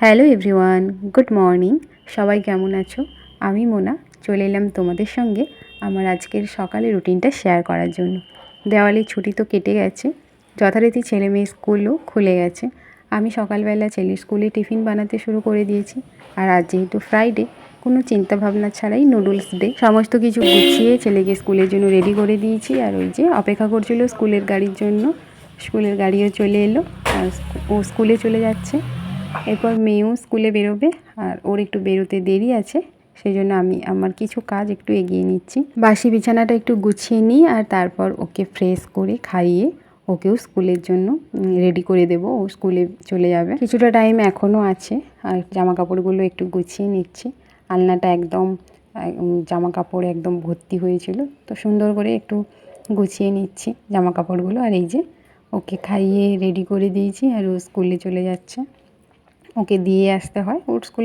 Hello everyone, good morning. সবাই কেমন আছো? আমি মোনা চলে এলাম তোমাদের সঙ্গে আমার আজকের সকালের রুটিনটা শেয়ার করার জন্য। দেওয়ালির ছুটি তো কেটে গেছে, যথারীতি ছেলে মেয়ে স্কুলও খুলে গেছে। আমি সকালবেলা ছেলের স্কুলে টিফিন বানাতে শুরু করে দিয়েছি। আর আজ যেহেতু ফ্রাইডে, কোনো চিন্তা ভাবনা ছাড়াই নুডলস ডে। সমস্ত কিছু গুছিয়ে ছেলেকে স্কুলের জন্য রেডি করে দিয়েছি। আর ওই যে অপেক্ষা করছিল স্কুলের গাড়ির জন্য, স্কুলের গাড়িও চলে এলো আর ও স্কুলে চলে যাচ্ছে। এরপর মেয়েও স্কুলে বেরোবে আর ওর একটু বেরোতে দেরি আছে, সেই জন্য আমি আমার কিছু কাজ একটু এগিয়ে নিচ্ছি। বাসি বিছানাটা একটু গুছিয়ে নিই আর তারপর ওকে ফ্রেশ করে খাইয়ে ওকেও স্কুলের জন্য রেডি করে দেবো। ও স্কুলে চলে যাবে, কিছুটা টাইম এখনও আছে। আর জামা কাপড়গুলো একটু গুছিয়ে নিচ্ছি। আলনাটা একদম জামা কাপড় একদম ভর্তি হয়েছিল, তো সুন্দর করে একটু গুছিয়ে নিচ্ছি জামা কাপড়গুলো। আর এই যে ওকে খাইয়ে রেডি করে দিয়েছি আর ও স্কুলে চলে যাচ্ছে। ওকে দিয়ে আসতে হয়, ওর স্কুল